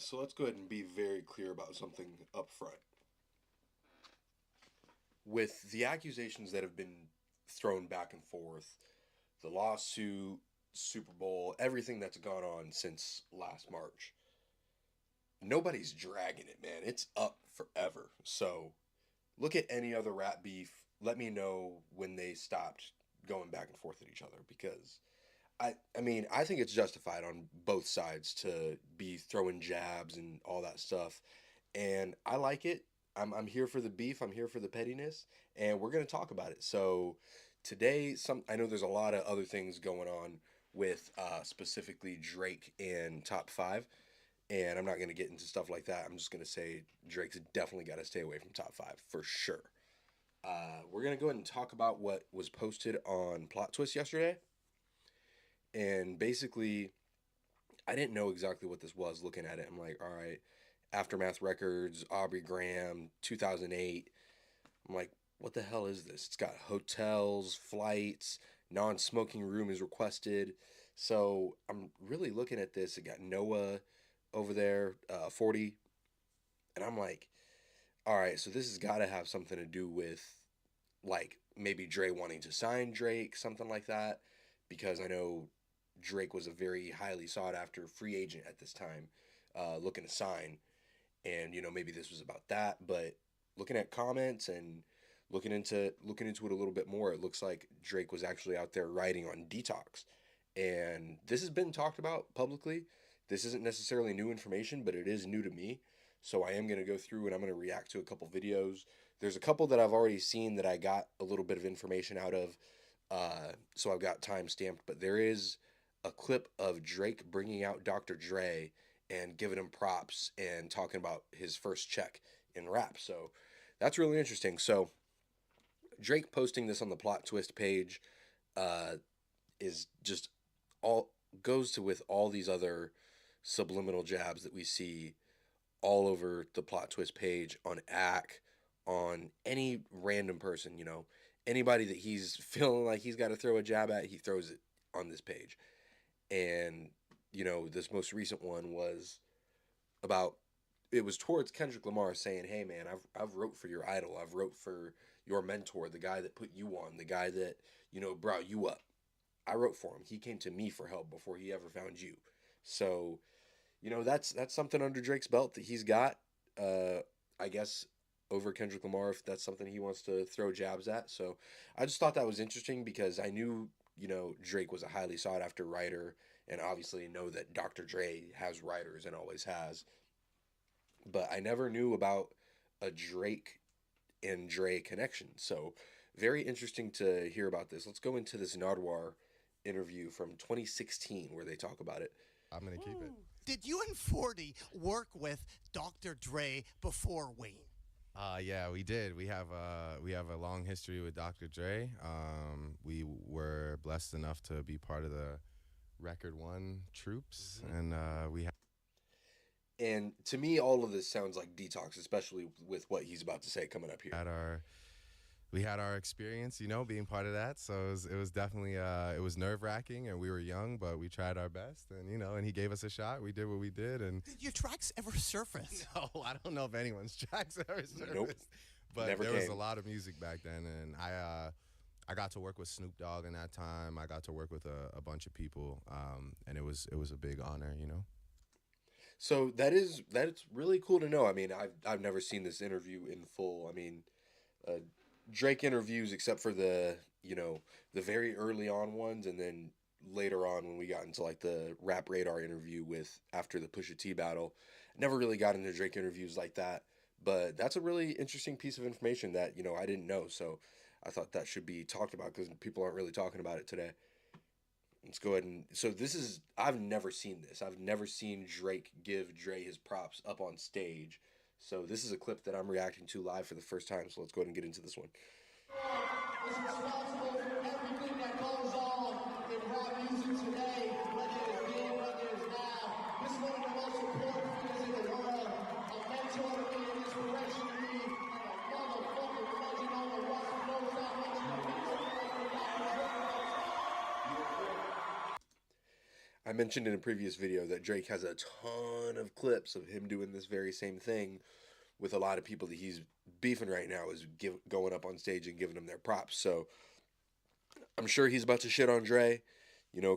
So let's go ahead and be very clear about something up front. With the accusations that have been thrown back and forth, the lawsuit, Super Bowl, everything that's gone on since last March, nobody's dragging it, man. It's up forever. So look at any other rap beef. Let me know when they stopped going back and forth at each other because I mean, I think it's justified on both sides to be throwing jabs and all that stuff. And I like it. I'm here for the beef. I'm here for the pettiness, and we're gonna talk about it. So today, I know there's a lot of other things going on with specifically Drake and top five, and I'm not gonna get into stuff like that. I'm just gonna say Drake's definitely got to stay away from top five for sure. We're gonna go ahead and talk about what was posted on Plot Twist yesterday, and basically I didn't know exactly what this was looking at it. I'm like, all right, Aftermath Records, Aubrey Graham, 2008. I'm like, what the hell is this? It's got hotels, flights, non smoking room is requested. So I'm really looking at this. It got Noah over there, 40. And I'm like, all right, so this has got to have something to do with like maybe Dre wanting to sign Drake, something like that. Because I know Drake was a very highly sought after free agent at this time, looking to sign. And maybe this was about that. But looking at comments and looking into it a little bit more, it looks like Drake was actually out there writing on Detox, and this has been talked about publicly. This isn't necessarily new information, but it is new to me. So I am going to go through and I'm going to react to a couple videos. There's a couple that I've already seen that I got a little bit of information out of, so I've got time stamped. But there is a clip of Drake bringing out Dr. Dre and giving him props and talking about his first check in rap. So that's really interesting. So Drake posting this on the Plot Twist page uh, is just all goes to with all these other subliminal jabs that we see all over the Plot Twist page on ACK, on any random person, anybody that he's feeling like he's got to throw a jab at, he throws it on this page. And this most recent one was about it was towards Kendrick Lamar saying, "Hey man, I've wrote for your idol. I've wrote for your mentor, the guy that put you on, the guy that, brought you up. I wrote for him. He came to me for help before he ever found you." So, that's something under Drake's belt that he's got. I guess over Kendrick Lamar if that's something he wants to throw jabs at. So, I just thought that was interesting because I knew, Drake was a highly sought after writer and obviously know that Dr. Dre has writers and always has, but I never knew about a Drake and Dre connection. So very interesting to hear about this. Let's go into this Nardwar interview from 2016 where they talk about it. I'm gonna keep it. Did you and 40 work with Dr. Dre before Wayne? Yeah, we did. We have a long history with Dr. Dre. We were blessed enough to be part of the Record One troops, and we And to me, all of this sounds like Detox, especially with what he's about to say coming up here. had our experience, being part of that. So it was definitely it was nerve wracking, and we were young, but we tried our best, and and he gave us a shot. We did what we did, and Did your tracks ever surface? no, I don't know if anyone's tracks ever surfaced, Nope. but Never there was came. a lot of music back then, and I got to work with Snoop Dogg in that time. I got to work with a bunch of people, and it was a big honor. So that's really cool to know. I mean, I've never seen this interview in full. I mean, uh, Drake interviews, except for the very early on ones, and then later on when we got into like the Rap Radar interview with after the Pusha T battle, never really got into Drake interviews like that. But that's a really interesting piece of information that I didn't know. So I thought that should be talked about because people aren't really talking about it today. Let's go ahead and so this is I've never seen this. I've never seen Drake give Dre his props up on stage. So this is a clip that I'm reacting to live for the first time. So let's go ahead and get into this one. Is responsible for everything that goes on in rap music today, whether it's then, whether it's now. This is one of the most important figures in the world, a mentor to me, an inspiration to me, and a motherfucking legend on the West Coast. I want you to be I mentioned in a previous video that Drake has a ton of clips of him doing this very same thing with a lot of people that he's beefing right now, is going up on stage and giving them their props. So I'm sure he's about to shit on Dre,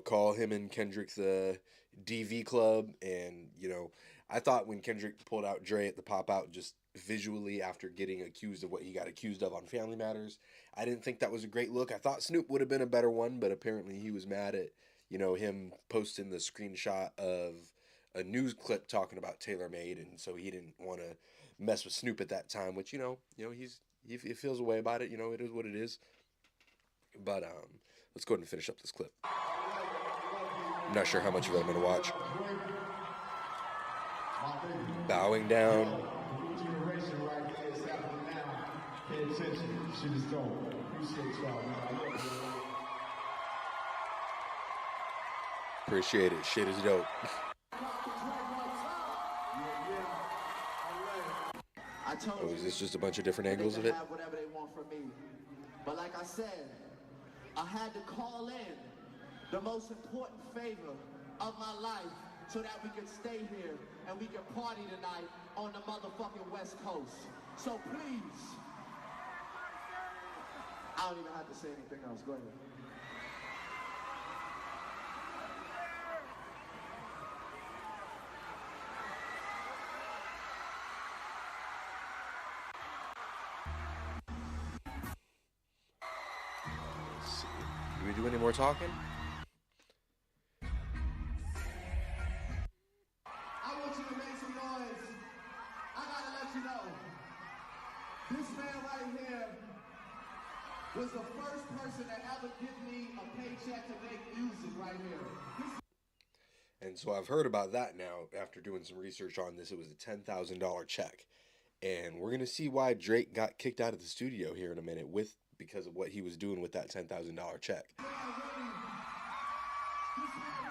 call him and Kendrick the DV club. And, I thought when Kendrick pulled out Dre at the pop out, just visually after getting accused of what he got accused of on Family Matters, I didn't think that was a great look. I thought Snoop would have been a better one, but apparently he was mad at, him posting the screenshot of a news clip talking about Taylor Made, and so he didn't want to mess with Snoop at that time, which, he feels a way about it. It is what it is. But let's go ahead and finish up this clip. I'm not sure how much of it I'm going to watch. Bowing down. Generation right there is happening now. Pay attention. Shit is dope. Appreciate y'all, man. I love you. Appreciate it. Shit is dope. I told Oh, you, is this just a bunch of different they angles can of it? have whatever they want from me. But like I said, I had to call in the most important favor of my life so that we could stay here and we could party tonight on the motherfucking West Coast. So please, I don't even have to say anything else. Go ahead. Let's see. Do we do any more talking? I want you to make some noise. I gotta let you know, this man right here was the first person to ever give me a paycheck to make music right here. And so I've heard about that now after doing some research on this. It was a $10,000 check. And we're going to see why Drake got kicked out of the studio here in a minute because of what he was doing with that $10,000 check. This man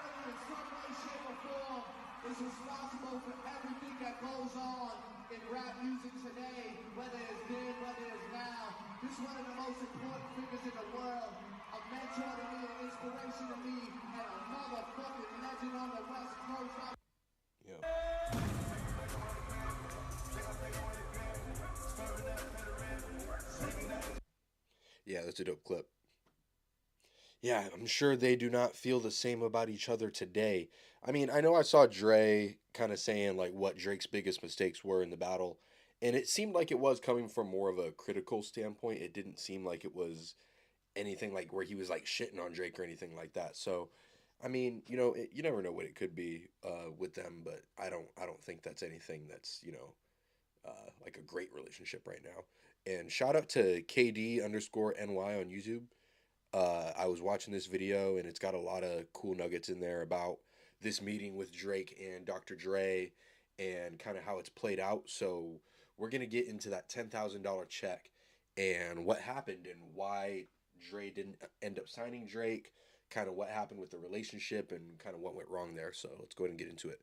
really in some way, shape, or form is responsible for everything that goes on in rap music today, whether it's then, whether it's now. This is one of the most important figures in the world, a mentor to me, an inspiration to me, and a motherfucking legend on the West Coast. Yeah. Yeah, that's a dope clip. Yeah, I'm sure they do not feel the same about each other today. I mean, I know I saw Dre kind of saying like what Drake's biggest mistakes were in the battle, and it seemed like it was coming from more of a critical standpoint. It didn't seem like it was anything like where he was like shitting on Drake or anything like that. So, I mean, you never know what it could be with them, but I don't think that's anything that's like a great relationship right now. And shout out to KD underscore NY on YouTube. I was watching this video and it's got a lot of cool nuggets in there about this meeting with Drake and Dr. Dre and kind of how it's played out. So we're gonna get into that $10,000 check and what happened and why Dre didn't end up signing Drake, kind of what happened with the relationship and kind of what went wrong there. So let's go ahead and get into it.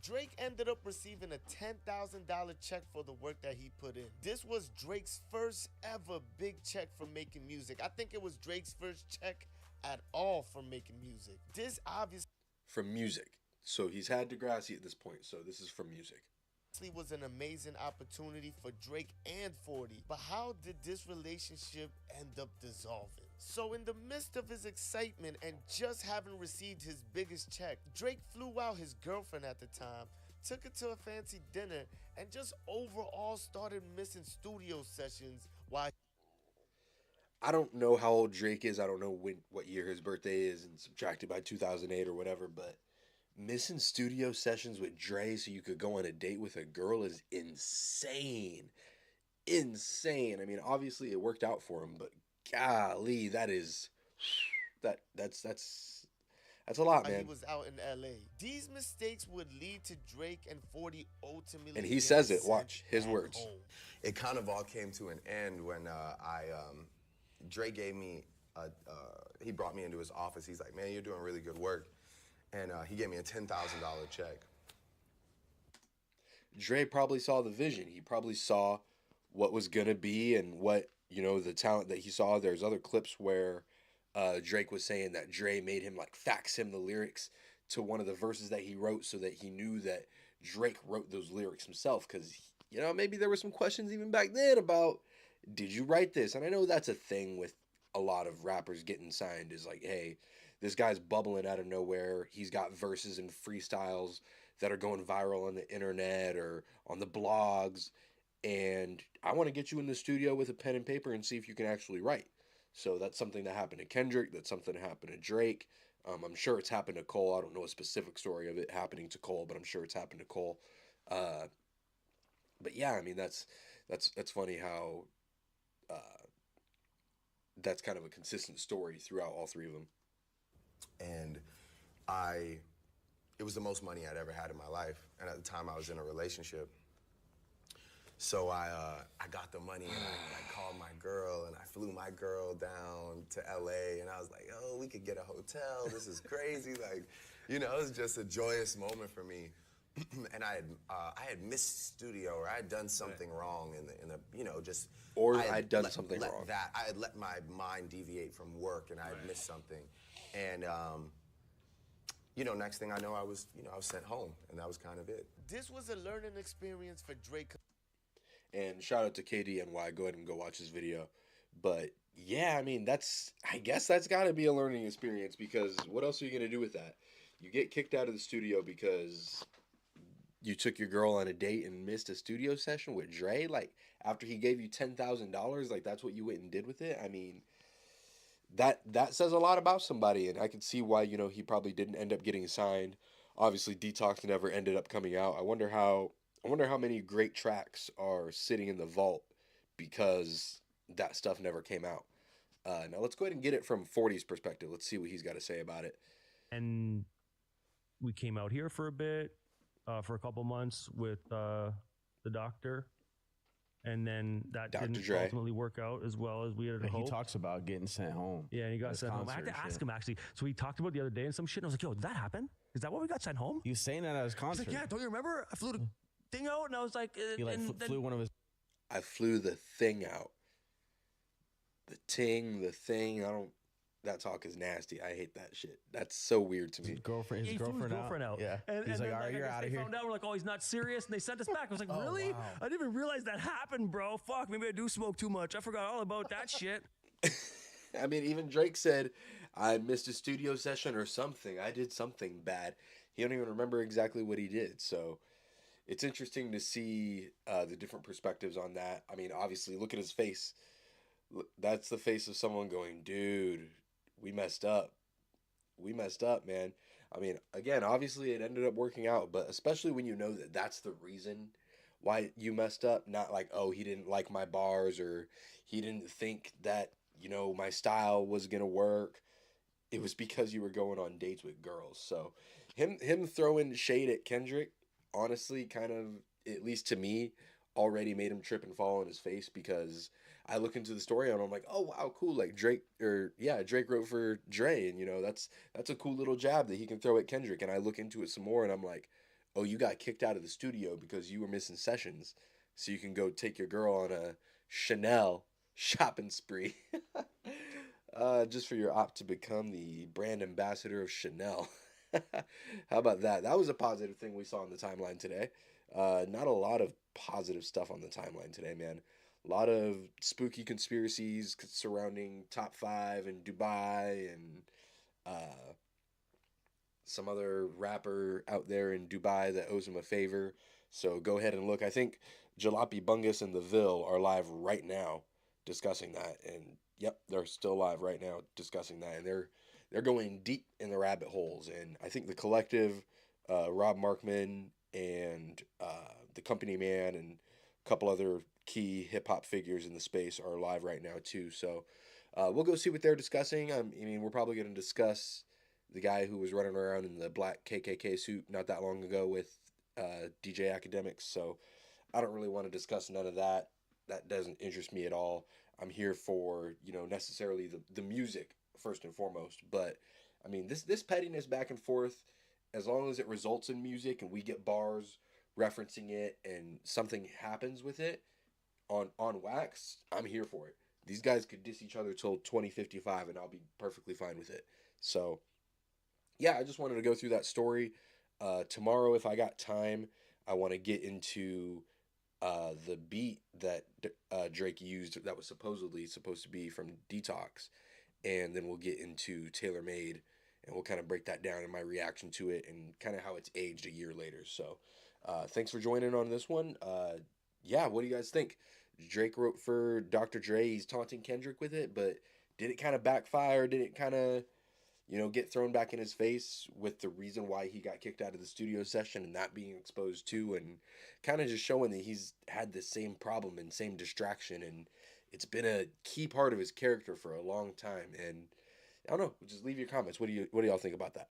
Drake ended up receiving a $10,000 check for the work that he put in. This was Drake's first ever big check for making music. I think it was Drake's first check at all for making music. This obviously From music. So he's had Degrassi at this point. So this is from music. was an amazing opportunity for Drake and 40. But how did this relationship end up dissolving? So in the midst of his excitement and just having received his biggest check, Drake flew out his girlfriend at the time, took her to a fancy dinner, and just overall started missing studio sessions while I don't know how old Drake is. I don't know what year his birthday is and subtracted by 2008 or whatever, but missing studio sessions with Dre so you could go on a date with a girl is insane. Insane. I mean, obviously it worked out for him, but golly, that's a lot, he man. was out in LA. These mistakes would lead to Drake and 40 ultimately And he getting says it. sent Watch his back words. home. It kind of all came to an end when Dre gave me he brought me into his office. He's like, man, you're doing really good work. And he gave me a $10,000 check. Dre probably saw the vision. He probably saw what was gonna be and what the talent that he saw. There's other clips where Drake was saying that Dre made him like fax him the lyrics to one of the verses that he wrote so that he knew that Drake wrote those lyrics himself. Because, you know, maybe there were some questions even back then about, did you write this? And I know that's a thing with a lot of rappers getting signed is like, hey, this guy's bubbling out of nowhere. He's got verses and freestyles that are going viral on the internet or on the blogs. And I want to get you in the studio with a pen and paper and see if you can actually write. So that's something that happened to Kendrick. That's something that happened to Drake. I'm sure it's happened to Cole. I don't know a specific story of it happening to Cole, but I'm sure it's happened to Cole. Uh, but yeah, I mean that's funny how that's kind of a consistent story throughout all three of them. And it was the most money I'd ever had in my life. And at the time I was in a relationship. So I got the money and I called my girl and I flew my girl down to LA and I was like, oh, we could get a hotel. This is crazy. Like, you know, it was just a joyous moment for me. And I had missed studio or I had done something wrong in the you know, just. Or I'd done something wrong. I had let my mind deviate from work and I had missed something. And, you know, next thing I know, I was sent home and that was kind of it. This was a learning experience for Drake. And shout out to KDNY. Go ahead and go watch this video. But yeah, I mean, I guess that's got to be a learning experience because what else are you going to do with that? You get kicked out of the studio because you took your girl on a date and missed a studio session with Dre? Like, after he gave you $10,000, like, that's what you went and did with it? I mean, that says a lot about somebody, and I can see why, you know, he probably didn't end up getting signed. Obviously, Detox never ended up coming out. I wonder how many great tracks are sitting in the vault because that stuff never came out. Now let's go ahead and get it from 40's perspective. Let's see what he's got to say about it. And we came out here for a bit, for a couple months with the doctor. And then that Dr. didn't Dre. ultimately work out as well as we had hoped. He talks about getting sent home. Yeah, and he got sent home. I had to ask him, actually. So we talked about it the other day and some shit. And I was like, yo, did that happen? Is that why we got sent home? He was saying that at his He's concert. like, yeah, don't you remember? I flew the thing out, and I was like... He like flew one of his... I flew the thing out. The thing, that talk is nasty. I hate that shit. That's so weird to me. His girlfriend out. Yeah. And he's like, all right, you're out of here. They found out, we're like, oh, he's not serious, and they sent us back. I was like, really? Wow. I didn't even realize that happened, bro. Fuck, maybe I do smoke too much. I forgot all about that shit. I mean, even Drake said, I missed a studio session or something. I did something bad. He don't even remember exactly what he did. So it's interesting to see the different perspectives on that. I mean, obviously, look at his face. That's the face of someone going, dude, we messed up. We messed up, man. I mean, again, obviously it ended up working out, but especially when you know that that's the reason why you messed up, not like, oh, he didn't like my bars or he didn't think that, you know, my style was going to work. It was because you were going on dates with girls. So him throwing shade at Kendrick, honestly, kind of, at least to me, already made him trip and fall on his face because I look into the story and I'm like, oh wow, cool. Like Drake wrote for Dre, and you know, that's a cool little jab that he can throw at Kendrick. And I look into it some more and I'm like, oh, you got kicked out of the studio because you were missing sessions. So you can go take your girl on a Chanel shopping spree. Just for your op to become the brand ambassador of Chanel. How about that? That was a positive thing we saw on the timeline today. Not a lot of positive stuff on the timeline today, man. A lot of spooky conspiracies surrounding Top 5 and Dubai and some other rapper out there in Dubai that owes him a favor. So go ahead and look. I think Jalopy Bungus and The Ville are live right now discussing that. And yep, they're still live right now discussing that. And they're going deep in the rabbit holes. And I think the collective, Rob Markman and the Company Man and a couple other key hip-hop figures in the space are live right now too. So we'll go see what they're discussing. I mean, we're probably going to discuss the guy who was running around in the black KKK suit not that long ago with DJ Academics. So I don't really want to discuss none of that. That doesn't interest me at all. I'm here for, you know, necessarily the music first and foremost. But I mean, this pettiness back and forth, as long as it results in music and we get bars referencing it and something happens with it on wax, I'm here for it. These guys could diss each other till 2055 and I'll be perfectly fine with it. So yeah, I just wanted to go through that story. Tomorrow, if I got time, I want to get into the beat that Drake used that was supposedly supposed to be from Detox, and then we'll get into Tailor Made, and we'll kind of break that down and my reaction to it and kind of how it's aged a year later. So, thanks for joining on this one. Yeah, what do you guys think? Drake wrote for Dr. Dre. He's taunting Kendrick with it, but did it kind of backfire? Did it kind of, get thrown back in his face with the reason why he got kicked out of the studio session and that being exposed too, and kind of just showing that he's had the same problem and same distraction, and it's been a key part of his character for a long time. And I don't know, just leave your comments. What do y'all think about that?